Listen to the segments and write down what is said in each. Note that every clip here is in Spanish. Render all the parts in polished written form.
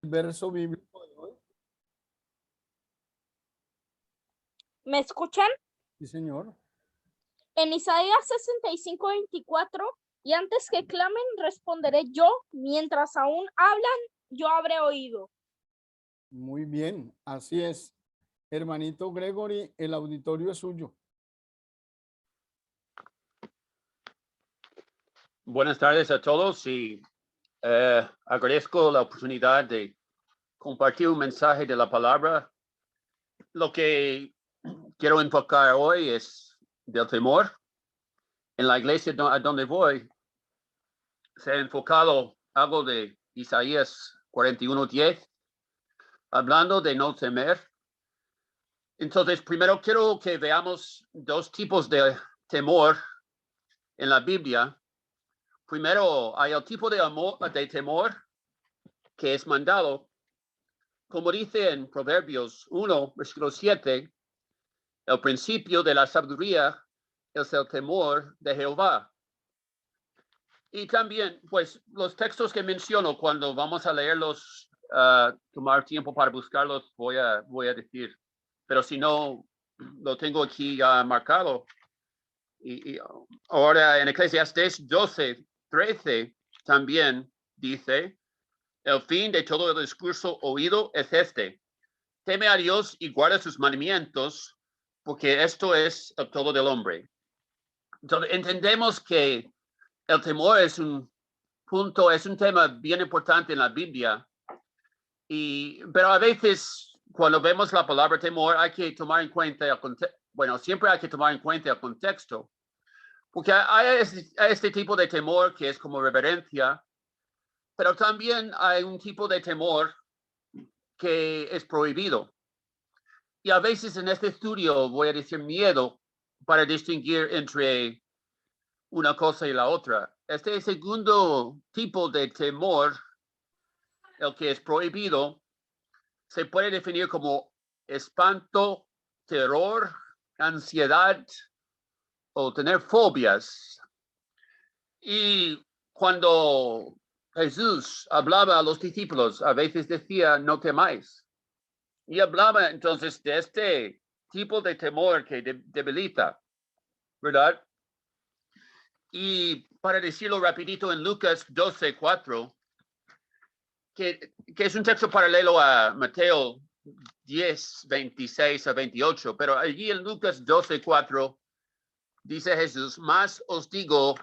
verso bíblico de hoy. ¿Me escuchan? Sí, señor. En Isaías 65:24, y antes que clamen, responderé yo, mientras aún hablan, yo habré oído. Muy bien, así es. Hermanito Gregory, el auditorio es suyo. Buenas tardes a todos y agradezco la oportunidad de compartir un mensaje de la palabra. Lo que quiero enfocar hoy es del temor. En la iglesia a donde voy se ha enfocado algo de Isaías 41:10, hablando de no temer. Entonces, primero quiero que veamos dos tipos de temor en la Biblia. Primero, hay el tipo de temor que es mandado, como dice en Proverbios 1, versículo 7, el principio de la sabiduría es el temor de Jehová. Y también, pues, los textos que menciono, cuando vamos a leerlos, tomar tiempo para buscarlos, voy a decir. Pero si no, lo tengo aquí ya marcado. Y ahora en Eclesiastés 12:13 también dice, el fin de todo el discurso oído es este: teme a Dios y guarda sus mandamientos, porque esto es el todo del hombre. Entonces, entendemos que el temor es un punto, es un tema bien importante en la Biblia. Pero a veces, cuando vemos la palabra temor, hay que tomar en cuenta el contexto. Bueno, siempre hay que tomar en cuenta el contexto. Porque hay este tipo de temor que es como reverencia, pero también hay un tipo de temor que es prohibido. Y a veces en este estudio voy a decir miedo para distinguir entre una cosa y la otra. Este segundo tipo de temor, el que es prohibido, se puede definir como espanto, terror, ansiedad o tener fobias. Y cuando Jesús hablaba a los discípulos, a veces decía, no temáis. Y hablaba entonces de este tipo de temor que debilita, ¿verdad? Y para decirlo rapidito, en Lucas 12:4, que es un texto paralelo a Mateo 10:26-28, pero allí en Lucas 12:4 dice Jesús, más os digo,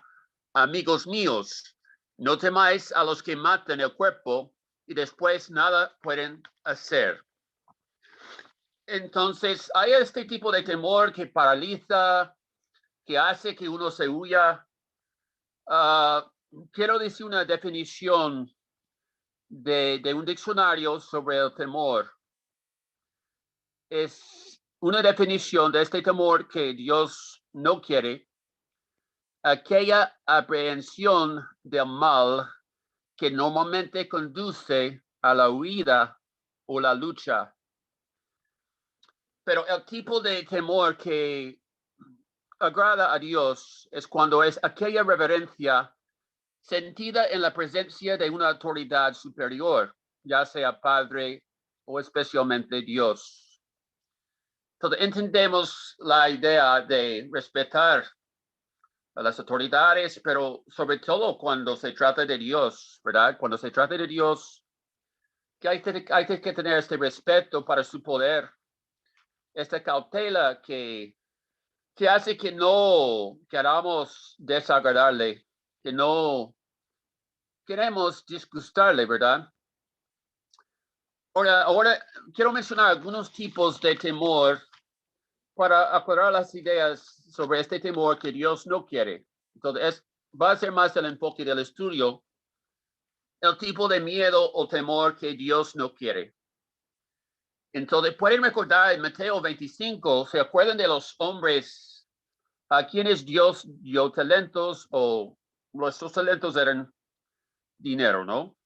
amigos míos, no temáis a los que matan el cuerpo y después nada pueden hacer. Entonces, hay este tipo de temor que paraliza, que hace que uno se huya. Quiero decir una definición de un diccionario sobre el temor. Es una definición de este temor que Dios no quiere, aquella aprehensión del mal que normalmente conduce a la huida o la lucha. Pero el tipo de temor que agrada a Dios es cuando es aquella reverencia sentida en la presencia de una autoridad superior, ya sea Padre o especialmente Dios. Entonces entendemos la idea de respetar a las autoridades, pero sobre todo cuando se trata de Dios, ¿verdad? Cuando se trata de Dios, que hay que tener este respeto para su poder, esta cautela que hace que no queramos desagradarle, que no queremos disgustarle, ¿verdad? Ahora quiero mencionar algunos tipos de temor para aclarar las ideas sobre este temor que Dios no quiere. Entonces, va a ser más el enfoque del estudio, el tipo de miedo o temor que Dios no quiere. Entonces, pueden recordar en Mateo 25, ¿se acuerdan de los hombres a quienes Dios dio talentos o nuestros talentos eran dinero, ¿no?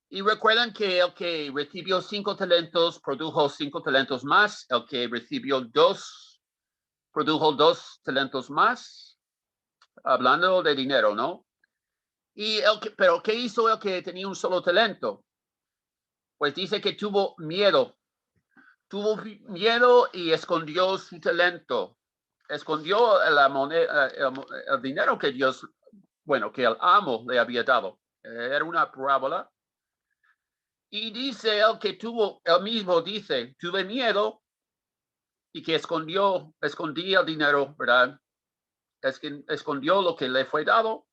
Y recuerdan que el que recibió 5 talentos produjo 5 talentos más, el que recibió 2 produjo 2 talentos más, hablando de dinero, ¿no? Pero ¿qué hizo el que tenía un solo talento? pues dice que tuvo miedo y escondió su talento, escondió la moneda, el dinero que Dios, bueno, que el amo le había dado. Era una parábola. Y dice él mismo dice, tuve miedo y que escondía el dinero, ¿verdad? Es que escondió lo que le fue dado.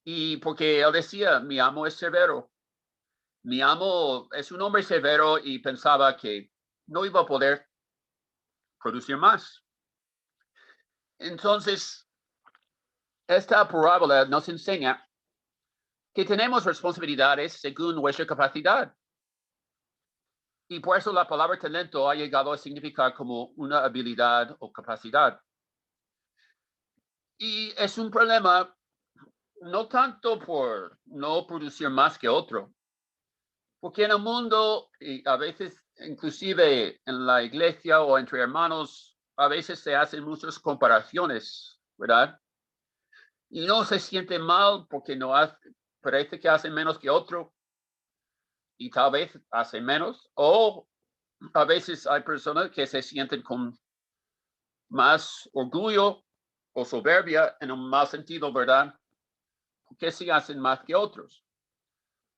Y porque él decía, mi amo es severo. Mi amo es un hombre severo y pensaba que no iba a poder producir más. Entonces, esta parábola nos enseña que tenemos responsabilidades según nuestra capacidad. Y por eso la palabra talento ha llegado a significar como una habilidad o capacidad. Y es un problema no tanto por no producir más que otro, porque en el mundo, y a veces inclusive en la iglesia o entre hermanos, a veces se hacen muchas comparaciones, ¿verdad? Y no se siente mal porque parece que hace menos que otro y tal vez hace menos, o a veces hay personas que se sienten con más orgullo o soberbia en un mal sentido, ¿verdad? Porque sí hacen más que otros.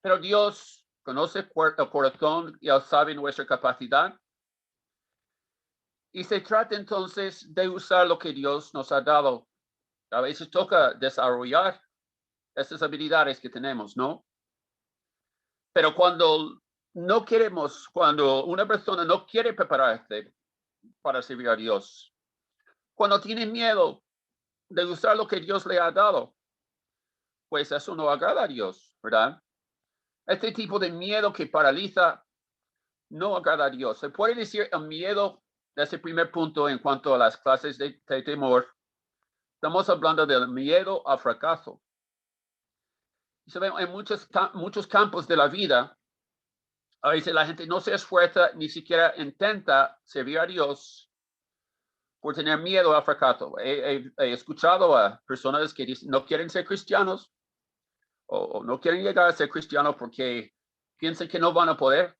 Pero Dios conoce el corazón y Él sabe nuestra capacidad. Y se trata entonces de usar lo que Dios nos ha dado. A veces toca desarrollar esas habilidades que tenemos, ¿no? Pero cuando cuando una persona no quiere prepararse para servir a Dios, cuando tiene miedo de usar lo que Dios le ha dado, pues eso no agrada a Dios, ¿verdad? Este tipo de miedo que paraliza no agrada a Dios. Se puede decir el miedo de ese primer punto en cuanto a las clases de temor. Estamos hablando del miedo al fracaso. Y se ve en muchos campos de la vida, a veces la gente no se esfuerza, ni siquiera intenta servir a Dios por tener miedo al fracaso. He escuchado a personas que dicen, no quieren ser cristianos o no quieren llegar a ser cristianos porque piensan que no van a poder.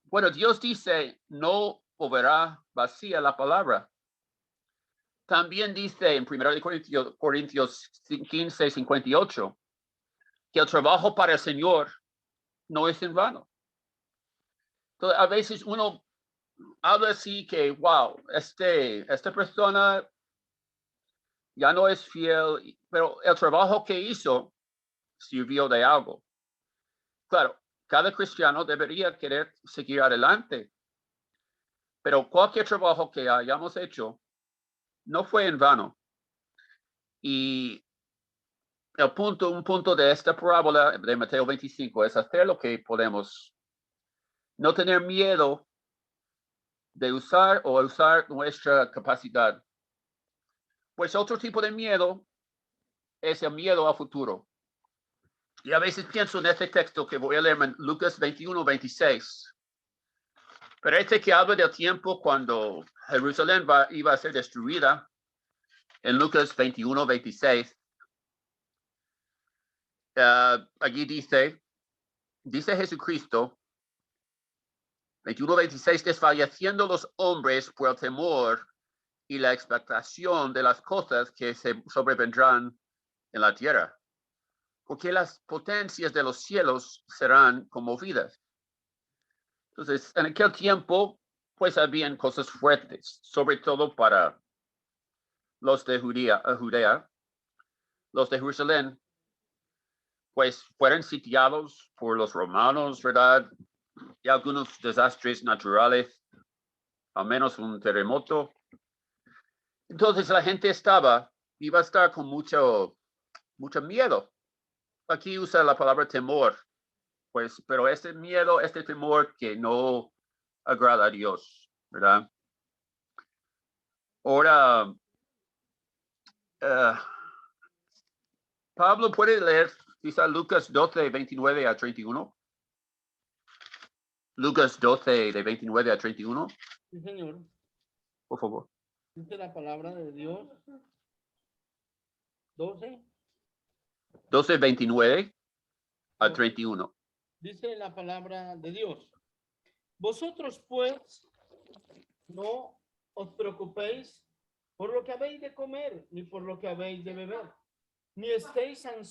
Bueno, Dios dice, no volverá vacía la palabra. También dice en 1 Corintios 15, 58, que el trabajo para el Señor no es en vano. Entonces, a veces uno habla así que, wow, esta persona ya no es fiel, pero el trabajo que hizo sirvió de algo. Claro, cada cristiano debería querer seguir adelante, pero cualquier trabajo que hayamos hecho no fue en vano. Y un punto de esta parábola de Mateo 25 es hacer lo que podemos. No tener miedo de usar nuestra capacidad. Pues otro tipo de miedo es el miedo al futuro. Y a veces pienso en este texto que voy a leer en Lucas 21, 26. Pero que habla del tiempo cuando Jerusalén iba a ser destruida, en Lucas 21, 26, allí dice Jesucristo, 21, 26, desfalleciendo los hombres por el temor y la expectación de las cosas que se sobrevendrán en la tierra, porque las potencias de los cielos serán conmovidas. Entonces, en aquel tiempo, pues habían cosas fuertes, sobre todo para los de Judea, los de Jerusalén, pues fueron sitiados por los romanos, ¿verdad? Y algunos desastres naturales, al menos un terremoto. Entonces la gente iba a estar con mucho miedo. Aquí usa la palabra temor, pues, pero este miedo, este temor que no agrada a Dios, ¿verdad? Ahora, Pablo puede leer quizá Lucas 12, 29 a 31. Lucas 12, de 29 a 31, Sí, señor. por favor. Dice la palabra de Dios. 12. 12, 29. a 31. Dice la palabra de Dios. Vosotros pues no os preocupéis por lo que habéis de comer, ni por lo que habéis de beber, ni estéis en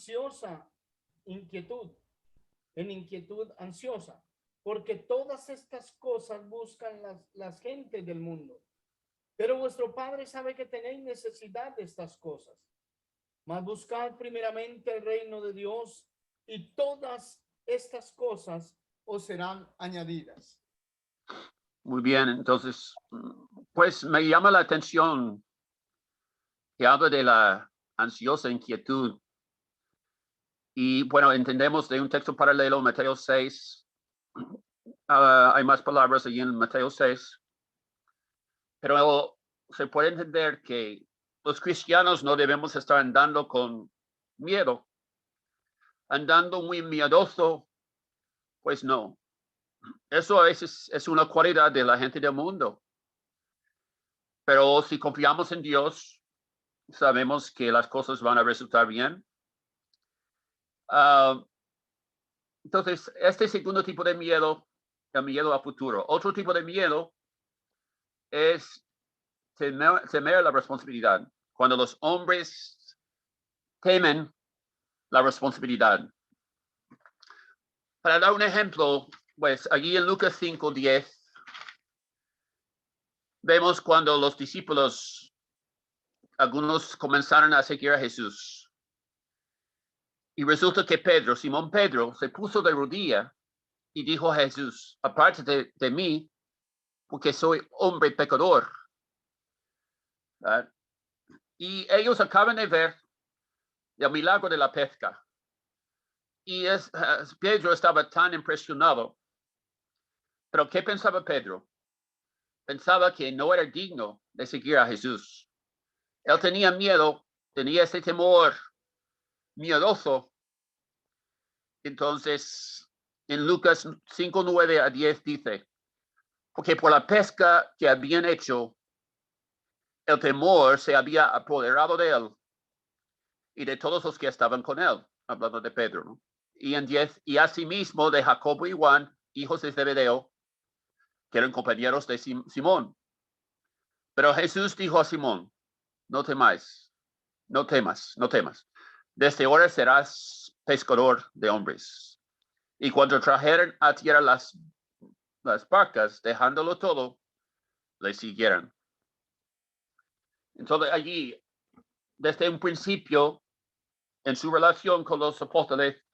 inquietud ansiosa, porque todas estas cosas buscan las gentes del mundo. Pero vuestro Padre sabe que tenéis necesidad de estas cosas. Mas buscad primeramente el reino de Dios, y todas estas cosas os serán añadidas. Muy bien, entonces, pues me llama la atención que habla de la ansiosa inquietud. Y bueno, entendemos de un texto paralelo, Mateo 6. Hay más palabras allí en Mateo 6. Pero se puede entender que los cristianos no debemos estar andando con miedo. Andando muy miedoso, pues no. Eso a veces es una cualidad de la gente del mundo. Pero si confiamos en Dios, sabemos que las cosas van a resultar bien. Entonces, este segundo tipo de miedo, el miedo a futuro. Otro tipo de miedo es temer la responsabilidad. Cuando los hombres temen la responsabilidad. Para dar un ejemplo, pues allí en Lucas 5:10, vemos cuando los discípulos, algunos comenzaron a seguir a Jesús. Y resulta que Simón Pedro, se puso de rodilla y dijo a Jesús, apártate de mí, porque soy hombre pecador. Y ellos acaban de ver el milagro de la pesca. Y Pedro estaba tan impresionado. Pero ¿qué pensaba Pedro? Pensaba que no era digno de seguir a Jesús. Él tenía miedo, tenía ese temor miedoso. Entonces, en Lucas 5:9-10 dice, porque por la pesca que habían hecho, el temor se había apoderado de él y de todos los que estaban con él, hablando de Pedro, ¿no? Y en 10, y asimismo de Jacobo y Juan, hijos de Zebedeo, que eran compañeros de Simón. Pero Jesús dijo a Simón, no temas. Desde ahora serás pescador de hombres. Y cuando trajeron a tierra las barcas, dejándolo todo, le siguieron. Entonces allí, desde un principio, en su relación con los apóstoles,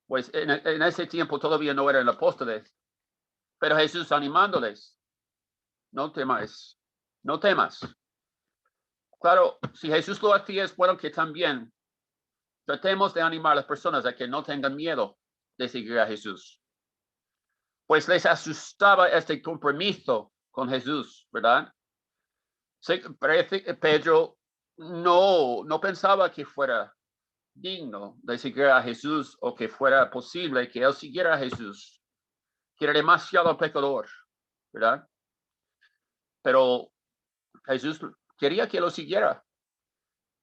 pues en ese tiempo todavía no eran apóstoles, pero Jesús animándoles, no temas. Claro, si Jesús lo hacía, es bueno que también tratemos de animar a las personas a que no tengan miedo de seguir a Jesús. Pues les asustaba este compromiso con Jesús, ¿verdad? Parece que Pedro no pensaba que fuera digno de seguir a Jesús o que fuera posible que él siguiera a Jesús, que era demasiado pecador, ¿verdad? Pero Jesús quería que lo siguiera.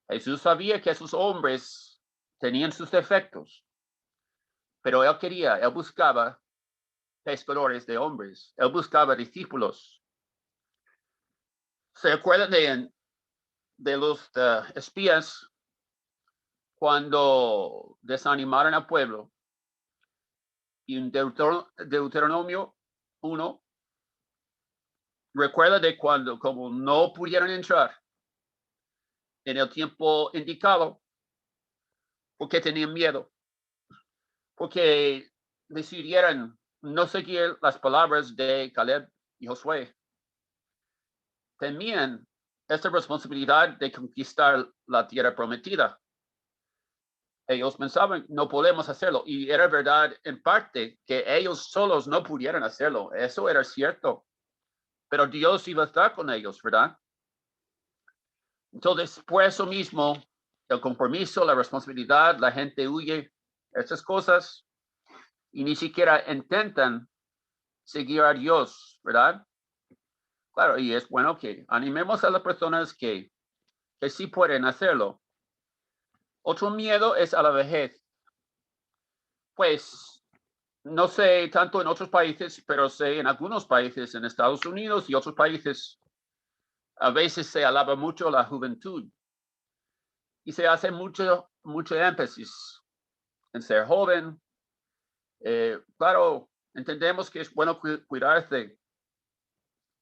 Jesús sabía que esos hombres tenían sus defectos, pero él buscaba pescadores de hombres, él buscaba discípulos. ¿Se acuerdan de los espías cuando desanimaron al pueblo? Y en Deuteronomio 1, recuerda de cuando, como no pudieron entrar en el tiempo indicado, porque tenían miedo, porque decidieron no seguir las palabras de Caleb y Josué. Temían esta responsabilidad de conquistar la tierra prometida. Ellos pensaban, no podemos hacerlo. Y era verdad en parte que ellos solos no pudieran hacerlo. Eso era cierto. Pero Dios iba a estar con ellos, ¿verdad? Entonces, por eso mismo, el compromiso, la responsabilidad, la gente huye, esas cosas, y ni siquiera intentan seguir a Dios, ¿verdad? Claro, y es bueno que animemos a las personas que sí pueden hacerlo. Otro miedo es a la vejez. pues, no sé tanto en otros países, pero sé en algunos países, en Estados Unidos y otros países, a veces se alaba mucho la juventud y se hace mucho énfasis en ser joven. Claro, entendemos que es bueno cuidarse,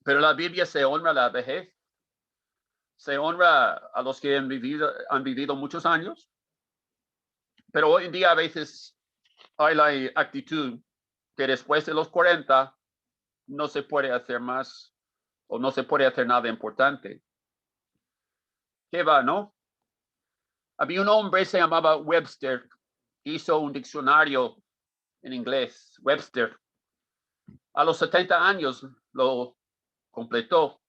pero la Biblia se honra la vejez, se honra a los que han vivido muchos años, pero hoy en día a veces hay la actitud que después de los 40 no se puede hacer más o no se puede hacer nada importante. ¿Qué va, no? Había un hombre, se llamaba Webster, hizo un diccionario en inglés, Webster. A los 70 años lo completó.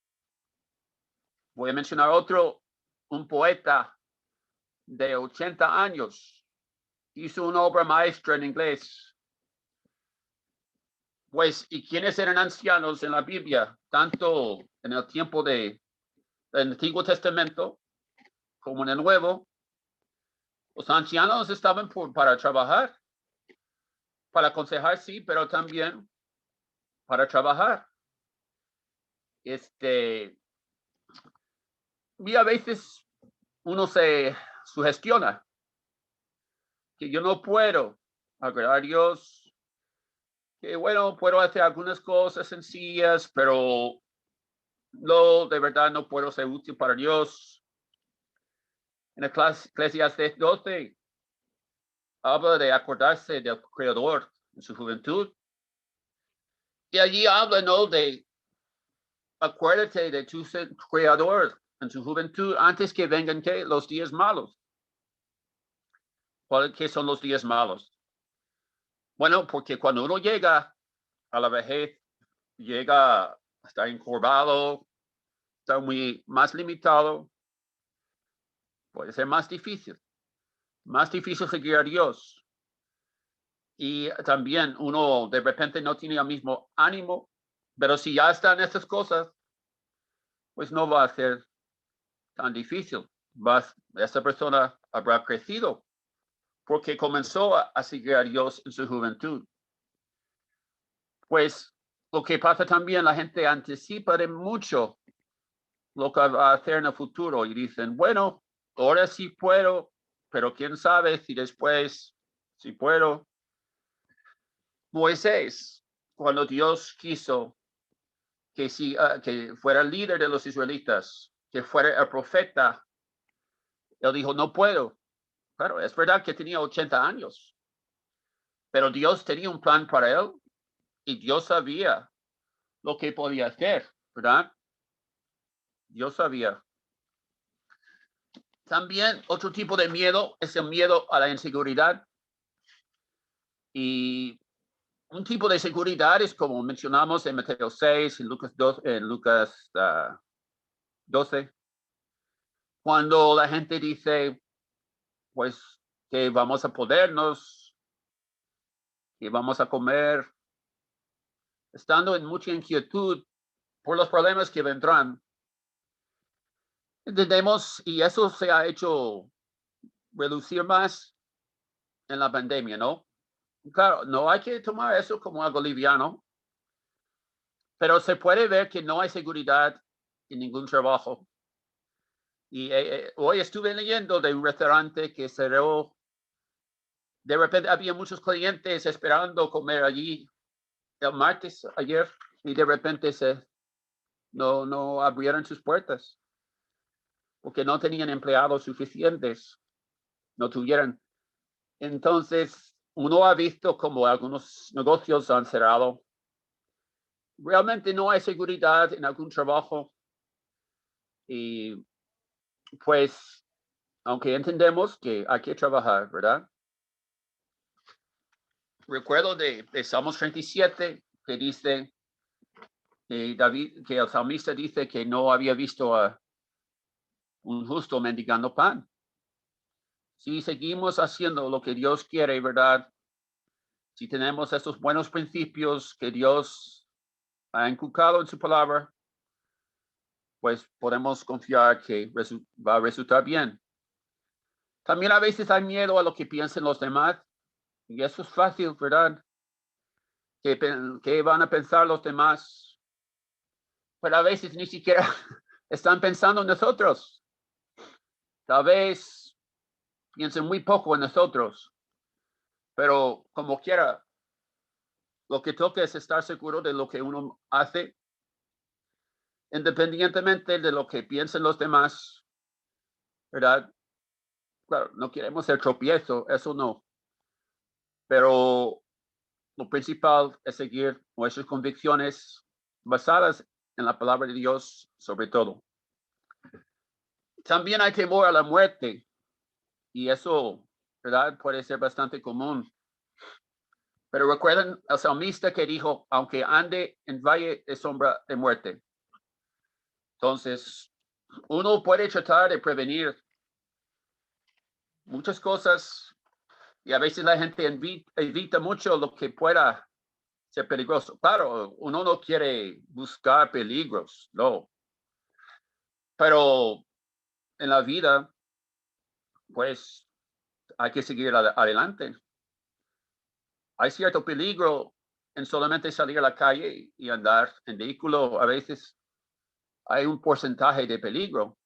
Voy a mencionar otro, un poeta de 80 años, hizo una obra maestra en inglés. Pues, ¿y quiénes eran ancianos en la Biblia? Tanto en el tiempo del Antiguo Testamento como en el Nuevo. Los ancianos estaban para trabajar, para aconsejar, sí, pero también para trabajar. Y a veces uno se sugestiona que yo no puedo agradar a Dios, que bueno, puedo hacer algunas cosas sencillas, pero no, de verdad no puedo ser útil para Dios. En el Eclesiastés 12 habla de acordarse del Creador en su juventud. Y allí habla, ¿no? De acuérdate de tu Creador en su juventud antes que vengan ¿qué? Los días malos. ¿Qué son los días malos? Bueno, porque cuando uno llega a la vejez, llega a estar encorvado, está más limitado, puede ser más difícil seguir a Dios. Y también uno de repente no tiene el mismo ánimo, pero si ya están estas cosas, pues no va a ser tan difícil. Esta persona habrá crecido porque comenzó a seguir a Dios en su juventud. Pues lo que pasa también, la gente anticipa de mucho lo que va a hacer en el futuro y dicen, bueno, ahora sí puedo, pero quién sabe si después sí puedo. Moisés, cuando Dios quiso que fuera el líder de los israelitas, que fuera el profeta, él dijo, no puedo. Claro, es verdad que tenía 80 años, pero Dios tenía un plan para él y Dios sabía lo que podía hacer, ¿verdad? Dios sabía. También otro tipo de miedo es el miedo a la inseguridad. Y un tipo de seguridad es como mencionamos en Mateo 6, en Lucas 12, cuando la gente dice, pues, que vamos a podernos, que vamos a comer, estando en mucha inquietud por los problemas que vendrán. Entendemos, y eso se ha hecho reducir más en la pandemia, ¿no? Claro, no hay que tomar eso como algo liviano, pero se puede ver que no hay seguridad en ningún trabajo. Y hoy estuve leyendo de un restaurante que cerró. De repente había muchos clientes esperando comer allí el martes ayer y de repente no abrieron sus puertas porque no tenían empleados suficientes, no tuvieran. Entonces, uno ha visto como algunos negocios han cerrado. Realmente no hay seguridad en algún trabajo y pues, aunque entendemos que hay que trabajar, ¿verdad? Recuerdo de Salmos 37 que dice David, que el salmista dice que no había visto a un justo mendigando pan. Si seguimos haciendo lo que Dios quiere, ¿verdad? Si tenemos estos buenos principios que Dios ha inculcado en su palabra, pues podemos confiar que va a resultar bien. También a veces hay miedo a lo que piensen los demás. Y eso es fácil, ¿verdad? ¿Qué van a pensar los demás? Pero a veces ni siquiera están pensando en nosotros. Tal vez piensen muy poco en nosotros. Pero como quiera, lo que toca es estar seguro de lo que uno hace, independientemente de lo que piensen los demás, ¿verdad? Claro, no queremos ser tropiezo, eso no. Pero lo principal es seguir nuestras convicciones basadas en la palabra de Dios, sobre todo. También hay temor a la muerte, y eso, ¿verdad? Puede ser bastante común. Pero recuerden el salmista que dijo, aunque ande en valle de sombra de muerte. Entonces, uno puede tratar de prevenir muchas cosas y a veces la gente evita mucho lo que pueda ser peligroso. Claro, uno no quiere buscar peligros, no. Pero en la vida, pues, hay que seguir adelante. Hay cierto peligro en solamente salir a la calle y andar en vehículo. A veces hay un porcentaje de peligro,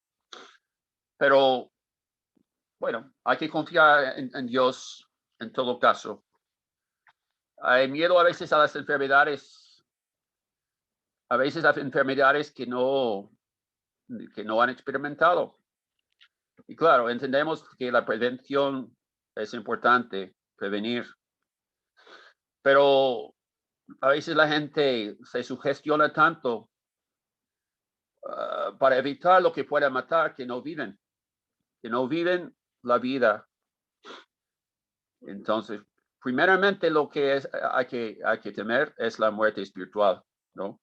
pero bueno, hay que confiar en Dios en todo caso. Hay miedo a veces a las enfermedades, a veces a enfermedades que no han experimentado. Y claro, entendemos que la prevención es importante, prevenir. Pero a veces la gente se sugestiona tanto para evitar lo que pueda matar, que no viven la vida. Entonces, primeramente lo que hay que temer es la muerte espiritual, ¿no?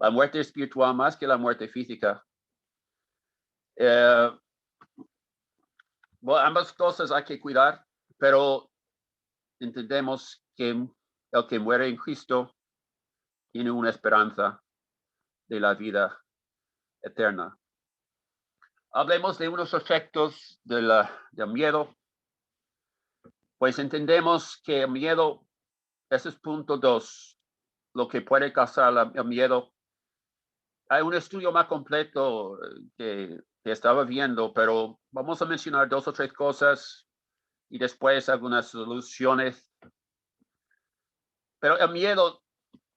La muerte espiritual más que la muerte física. Bueno, ambas cosas hay que cuidar, pero entendemos que el que muere en Cristo tiene una esperanza de la vida eterna. Hablemos de unos efectos del miedo. Pues entendemos que el miedo, ese es punto 2, lo que puede causar el miedo. Hay un estudio más completo que estaba viendo, pero vamos a mencionar 2 o 3 cosas y después algunas soluciones. Pero el miedo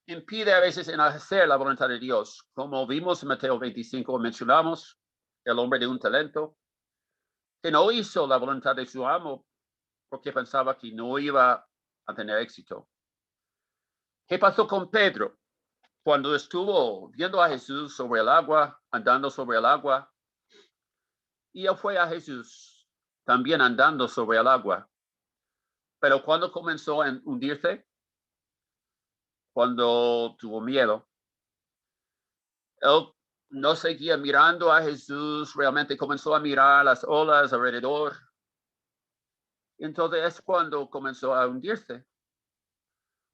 impide a veces en hacer la voluntad de Dios. Como vimos en Mateo 25, mencionamos el hombre de un talento que no hizo la voluntad de su amo porque pensaba que no iba a tener éxito. ¿Qué pasó con Pedro? Cuando estuvo viendo a Jesús sobre el agua, andando sobre el agua, y él fue a Jesús también andando sobre el agua. Pero cuando comenzó a hundirse, cuando tuvo miedo, él no seguía mirando a Jesús, realmente comenzó a mirar las olas alrededor. Entonces es cuando comenzó a hundirse,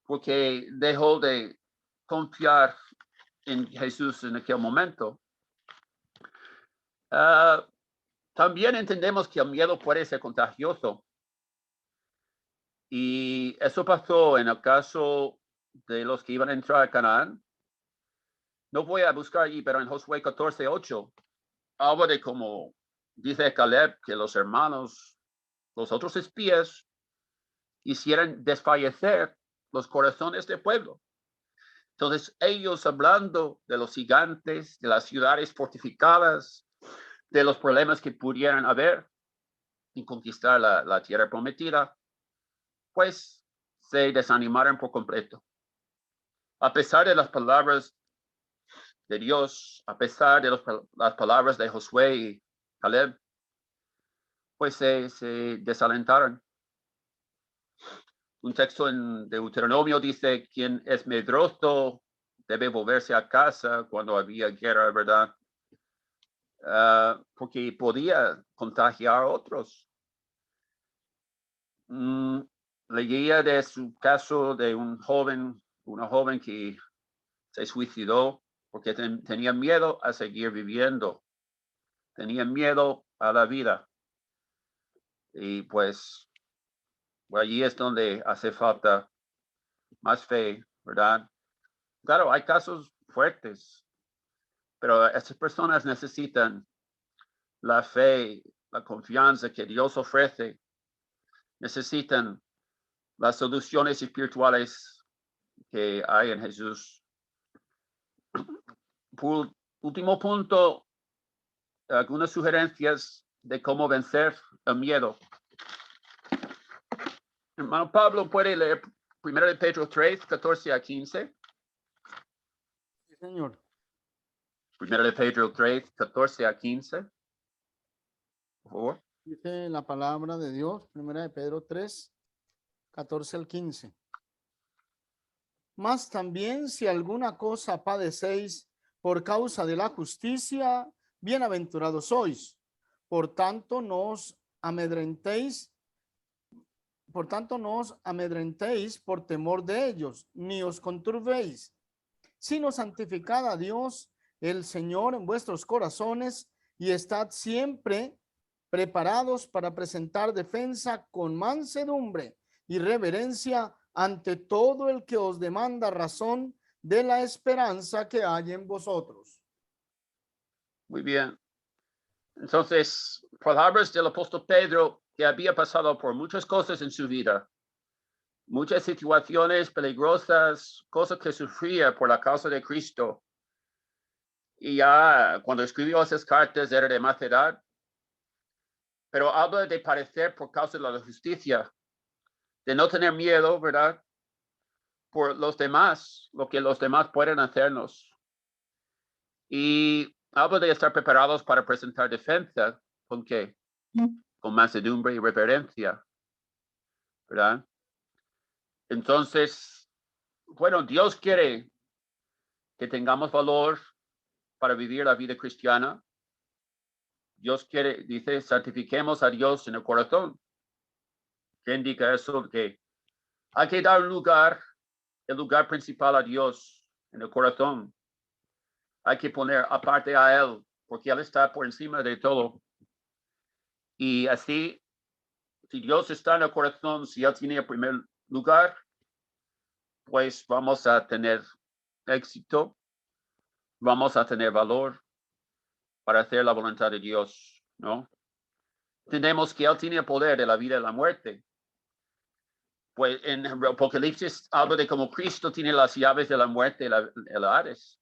porque dejó de confiar en Jesús en aquel momento. También entendemos que el miedo puede ser contagioso. Y eso pasó en el caso de los que iban a entrar a Canaán. No voy a buscar allí, pero en Josué 14:8 habla de cómo dice Caleb que los hermanos, los otros espías, hicieran desfallecer los corazones del pueblo. Entonces ellos hablando de los gigantes, de las ciudades fortificadas, de los problemas que pudieran haber en conquistar la tierra prometida, pues se desanimaron por completo. A pesar de las palabras de Dios, a pesar de las palabras de Josué y Caleb, pues se desalentaron. Un texto en Deuteronomio dice, quien es medroso debe volverse a casa cuando había guerra, ¿verdad? Porque podía contagiar a otros. Leía de su caso de una joven que se suicidó porque tenía miedo a seguir viviendo, tenía miedo a la vida. Y pues, allí es donde hace falta más fe, ¿verdad? Claro, hay casos fuertes, pero estas personas necesitan la fe, la confianza que Dios ofrece. Necesitan las soluciones espirituales que hay en Jesús. Por último punto, algunas sugerencias de cómo vencer el miedo. Hermano Pablo puede leer 1 de Pedro 3, 14 a 15. Sí, señor. 1 de Pedro 3, 14 a 15. Por favor. Dice la palabra de Dios, primera de Pedro 3, 14 al 15. Mas también si alguna cosa padecéis por causa de la justicia, bienaventurados sois. Por tanto, no os amedrentéis por temor de ellos, ni os conturbéis, sino santificad a Dios, el Señor, en vuestros corazones, y estad siempre preparados para presentar defensa con mansedumbre y reverencia ante todo el que os demanda razón de la esperanza que hay en vosotros. Muy bien. Entonces, palabras del apóstol Pedro, que había pasado por muchas cosas en su vida, muchas situaciones peligrosas, cosas que sufría por la causa de Cristo. Y ya cuando escribió esas cartas era de más edad, pero habla de padecer por causa de la justicia, de no tener miedo, ¿verdad? Por los demás, lo que los demás pueden hacernos. Y habla de estar preparados para presentar defensa. ¿Con qué? Con mansedumbre y reverencia, ¿verdad? Entonces, bueno, Dios quiere que tengamos valor para vivir la vida cristiana. Dios quiere, dice, santifiquemos a Dios en el corazón. ¿Qué indica eso? Que hay que dar lugar, el lugar principal a Dios en el corazón. Hay que poner aparte a Él, porque Él está por encima de todo. Y así, si Dios está en el corazón, si Él tiene el primer lugar, pues vamos a tener éxito, vamos a tener valor para hacer la voluntad de Dios, ¿no? Tenemos que Él tiene el poder de la vida y la muerte. Pues en Apocalipsis habla de cómo Cristo tiene las llaves de la muerte y el Hades.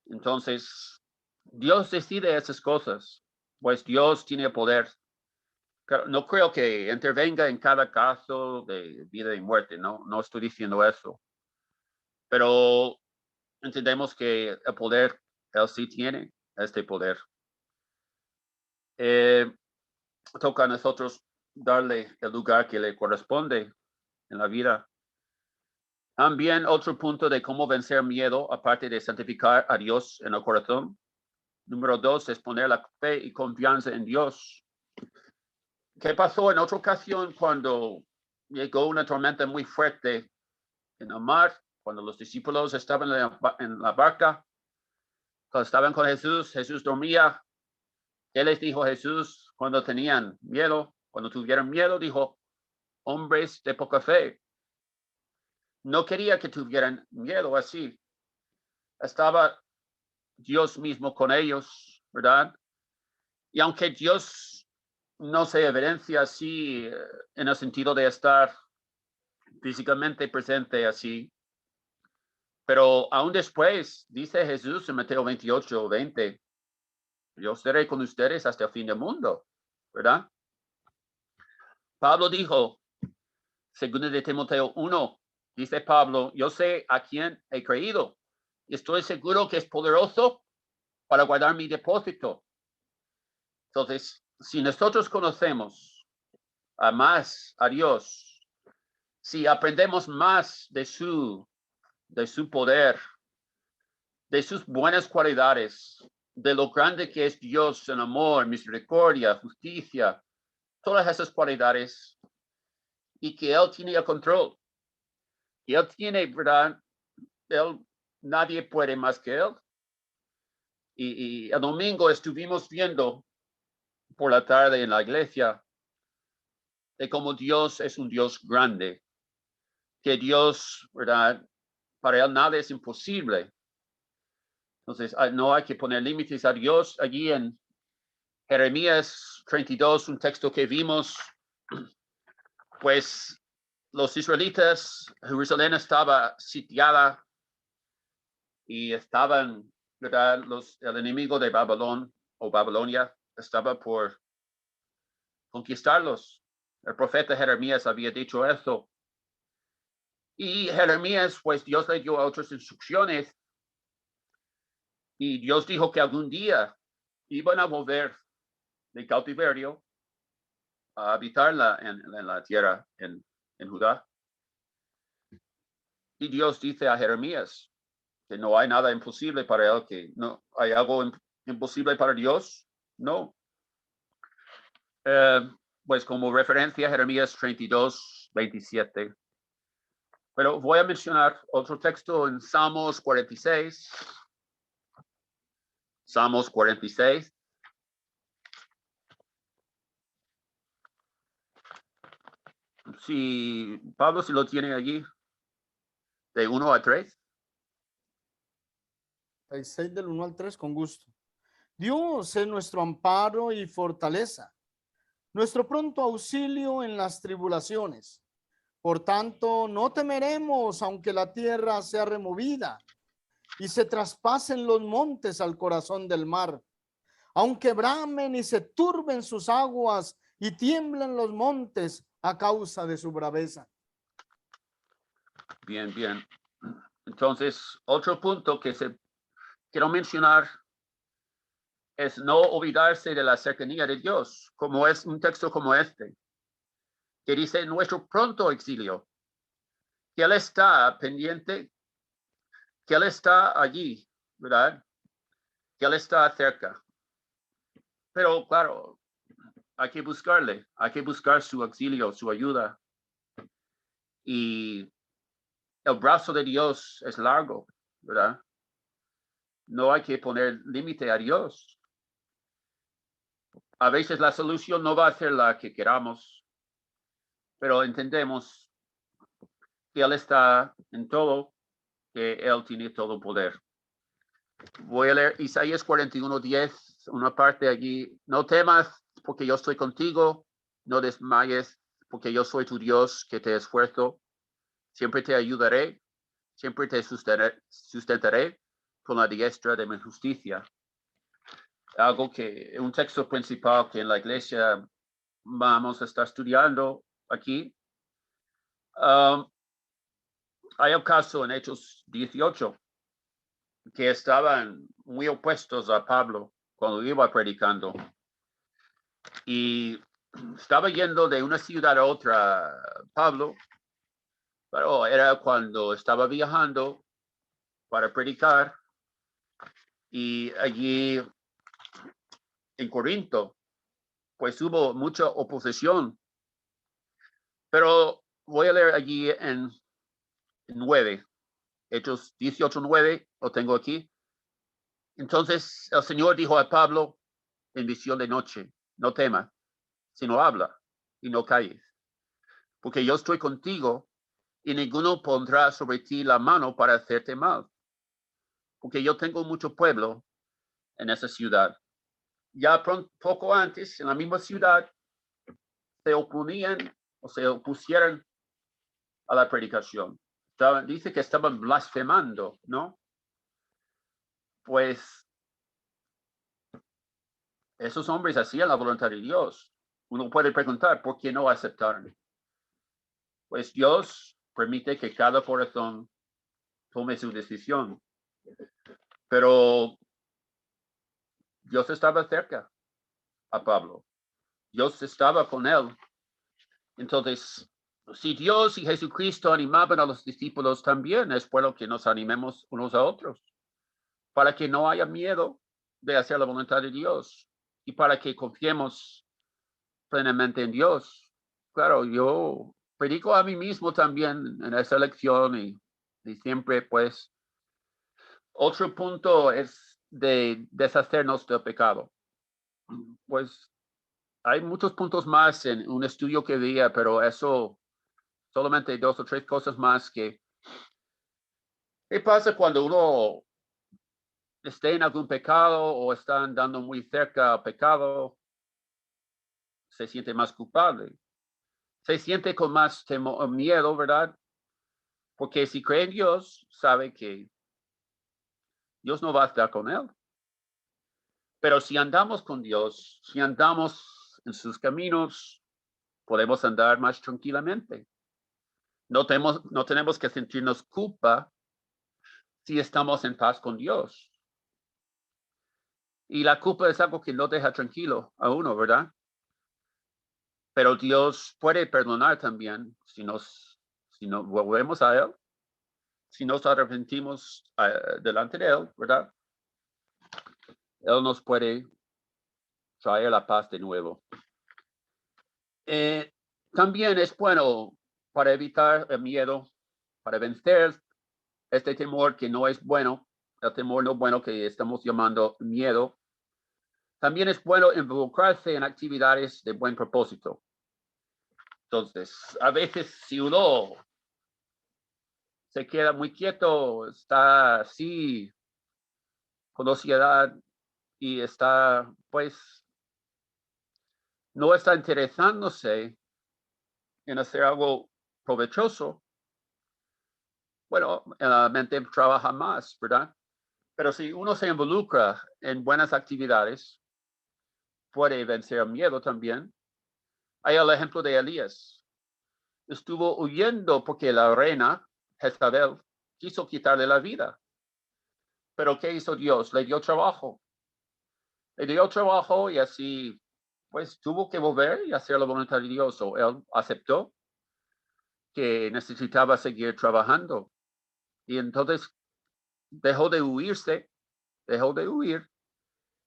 Entonces, Dios decide esas cosas, pues Dios tiene el poder. No creo que intervenga en cada caso de vida y muerte, no estoy diciendo eso. Pero entendemos que el poder, Él sí tiene este poder. Toca a nosotros darle el lugar que le corresponde en la vida. También otro punto de cómo vencer miedo, aparte de santificar a Dios en el corazón. Número 2 es poner la fe y confianza en Dios. ¿Qué pasó en otra ocasión cuando llegó una tormenta muy fuerte en el mar? Cuando los discípulos estaban en la barca, cuando estaban con Jesús, Jesús dormía. ¿Qué les dijo Jesús cuando tenían miedo? Cuando tuvieron miedo, dijo, hombres de poca fe. No quería que tuvieran miedo así. Estaba Dios mismo con ellos, ¿verdad? Y aunque Dios no se evidencia así en el sentido de estar físicamente presente así, pero aún después, dice Jesús en Mateo 28, 20, yo estaré con ustedes hasta el fin del mundo, ¿verdad? Pablo dijo, segundo de Timoteo 1, dice Pablo, yo sé a quién he creído y estoy seguro que es poderoso para guardar mi depósito. Entonces, si nosotros conocemos más a Dios, si aprendemos más de su poder, de sus buenas cualidades, de lo grande que es Dios en amor, misericordia, justicia, todas esas cualidades, y que Él tiene el control. Y Él tiene, ¿verdad? Nadie puede más que Él. Y el domingo estuvimos viendo por la tarde en la iglesia de cómo Dios es un Dios grande, que Dios, ¿verdad? Para él nada es imposible. Entonces, no hay que poner límites a Dios. Allí en Jeremías 32, un texto que vimos, pues los israelitas, Jerusalén estaba sitiada y estaban, ¿verdad? El enemigo de Babilonia estaba por conquistarlos. El profeta Jeremías había dicho esto. Y Jeremías, pues Dios le dio otras instrucciones y Dios dijo que algún día iban a volver de cautiverio a habitar en la tierra en Judá. Y Dios dice a Jeremías que no hay nada imposible para él, que no hay algo imposible para Dios. No. Pues como referencia, Jeremías 32, 27. Pero voy a mencionar otro texto en Salmos 46. Salmos 46. Si Pablo, si lo tiene allí, de 1 a 3. 6 del 1 al 3, con gusto. Dios es nuestro amparo y fortaleza, nuestro pronto auxilio en las tribulaciones. Por tanto, no temeremos aunque la tierra sea removida y se traspasen los montes al corazón del mar, aunque bramen y se turben sus aguas y tiemblen los montes a causa de su braveza. Bien, bien. Entonces, otro punto que quiero mencionar es no olvidarse de la cercanía de Dios, como es un texto como este, que dice nuestro pronto exilio, que Él está pendiente, que Él está allí, ¿verdad? Que Él está cerca. Pero claro, hay que buscarle, hay que buscar su auxilio, su ayuda. Y el brazo de Dios es largo, ¿verdad? No hay que poner límite a Dios. A veces la solución no va a ser la que queramos, pero entendemos que Él está en todo, que Él tiene todo poder. Voy a leer Isaías 41:10, una parte allí. No temas, porque yo estoy contigo. No desmayes, porque yo soy tu Dios, que te esfuerzo. Siempre te ayudaré. Siempre te sustentaré con la diestra de mi justicia. Algo que, un texto principal que en la iglesia vamos a estar estudiando aquí. Hay un caso en Hechos 18 que estaban muy opuestos a Pablo cuando iba predicando. Y estaba yendo de una ciudad a otra Pablo, pero era cuando estaba viajando para predicar. Y allí en Corinto, pues hubo mucha oposición. Pero voy a leer allí en 9, Hechos 18:9, lo tengo aquí. Entonces el Señor dijo a Pablo en visión de noche, no temas, sino habla y no calles, porque yo estoy contigo y ninguno pondrá sobre ti la mano para hacerte mal, porque yo tengo mucho pueblo en esa ciudad. Ya poco antes, en la misma ciudad, se oponían o se opusieron a la predicación. Dice que estaban blasfemando, ¿no? Pues esos hombres hacían la voluntad de Dios. Uno puede preguntar, ¿por qué no aceptaron? Pues Dios permite que cada corazón tome su decisión. Pero Dios estaba cerca a Pablo. Dios estaba con él. Entonces, si Dios y Jesucristo animaban a los discípulos, también es bueno que nos animemos unos a otros, para que no haya miedo de hacer la voluntad de Dios y para que confiemos plenamente en Dios. Claro, yo predico a mí mismo también en esa lección y siempre, pues, otro punto es de deshacernos del pecado. Pues hay muchos puntos más en un estudio que veía, pero eso solamente 2 o 3 cosas más que ¿qué pasa cuando uno esté en algún pecado o está andando muy cerca al pecado? Se siente más culpable, se siente con más temor, miedo, ¿verdad? Porque si cree en Dios, sabe que Dios no va a estar con él. Pero si andamos con Dios, si andamos en sus caminos, podemos andar más tranquilamente. No tenemos que sentirnos culpa si estamos en paz con Dios. Y la culpa es algo que no deja tranquilo a uno, ¿verdad? Pero Dios puede perdonar también si nos volvemos a Él, si nos arrepentimos delante de Él, ¿verdad? Él nos puede traer la paz de nuevo. También es bueno para evitar el miedo, para vencer este temor que no es bueno, el temor no bueno que estamos llamando miedo. También es bueno involucrarse en actividades de buen propósito. Entonces, a veces si uno se queda muy quieto, está así, con ansiedad y está, pues, no está interesándose en hacer algo provechoso, bueno, la mente trabaja más, ¿verdad? Pero si uno se involucra en buenas actividades, puede vencer el miedo también. Hay el ejemplo de Elías. Estuvo huyendo porque la reina Jezabel quiso quitarle la vida. Pero ¿qué hizo Dios? Le dio trabajo. Le dio trabajo y así, pues tuvo que volver y hacer la voluntad de Dios. O él aceptó que necesitaba seguir trabajando. Y entonces dejó de huir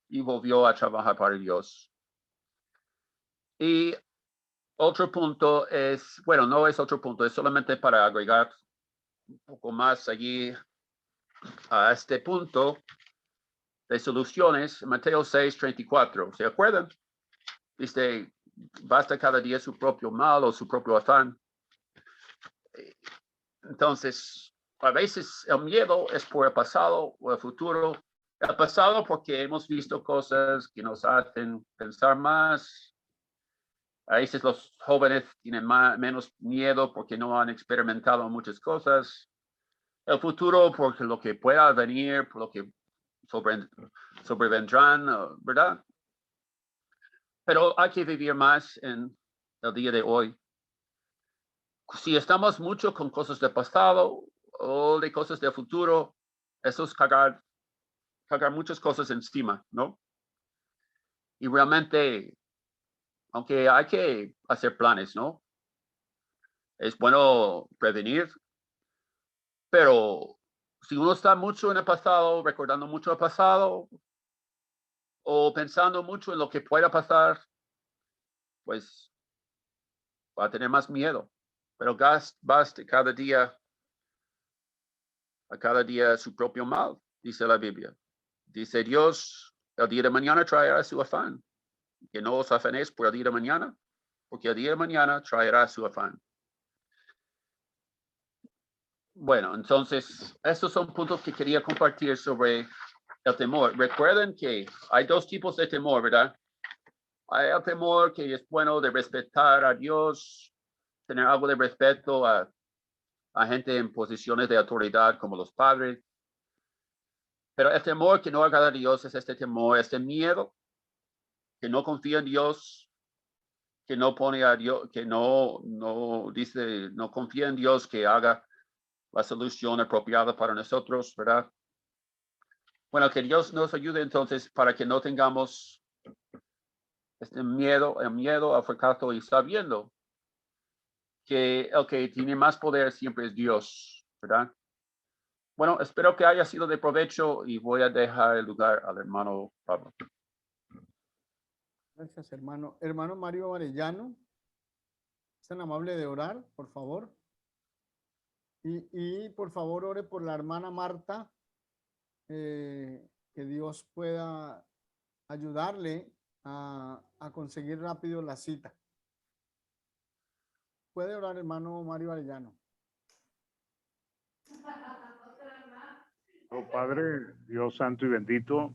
y volvió a trabajar para Dios. Y otro punto es, bueno, no es otro punto, es solamente para agregar un poco más allí a este punto de soluciones, Mateo 6:34. ¿Se acuerdan? Dice, basta cada día su propio mal o su propio afán. Entonces, a veces el miedo es por el pasado o el futuro. El pasado porque hemos visto cosas que nos hacen pensar más. A veces los jóvenes tienen menos miedo porque no han experimentado muchas cosas. El futuro porque lo que pueda venir, por lo que sobrevendrán, ¿verdad? Pero hay que vivir más en el día de hoy. Si estamos mucho con cosas del pasado o de cosas del futuro, eso es cargar muchas cosas encima, ¿no? Y realmente, aunque hay que hacer planes, ¿no? Es bueno prevenir, pero si uno está mucho en el pasado, recordando mucho el pasado o pensando mucho en lo que pueda pasar, pues va a tener más miedo. Pero baste a cada día su propio mal, dice la Biblia. Dice Dios, el día de mañana traerá su afán. Que no os afanéis por el día de mañana, porque el día de mañana traerá su afán. Bueno, entonces, estos son puntos que quería compartir sobre el temor. Recuerden que hay 2 tipos de temor, ¿verdad? Hay el temor que es bueno de respetar a Dios, tener algo de respeto a gente en posiciones de autoridad como los padres. Pero el temor que no agrada a Dios es este temor, este miedo, que no confía en Dios, que no pone a Dios, que no dice, no confía en Dios que haga la solución apropiada para nosotros, ¿verdad? Bueno, que Dios nos ayude entonces para que no tengamos este miedo, el miedo al fracaso y sabiendo que el que tiene más poder siempre es Dios, ¿verdad? Bueno, espero que haya sido de provecho y voy a dejar el lugar al hermano Pablo. Gracias, hermano. Hermano Mario Arellano, es tan amable de orar, por favor. Y por favor, ore por la hermana Marta, que Dios pueda ayudarle a conseguir rápido la cita. Puede orar, hermano Mario Arellano. Oh Padre, Dios santo y bendito,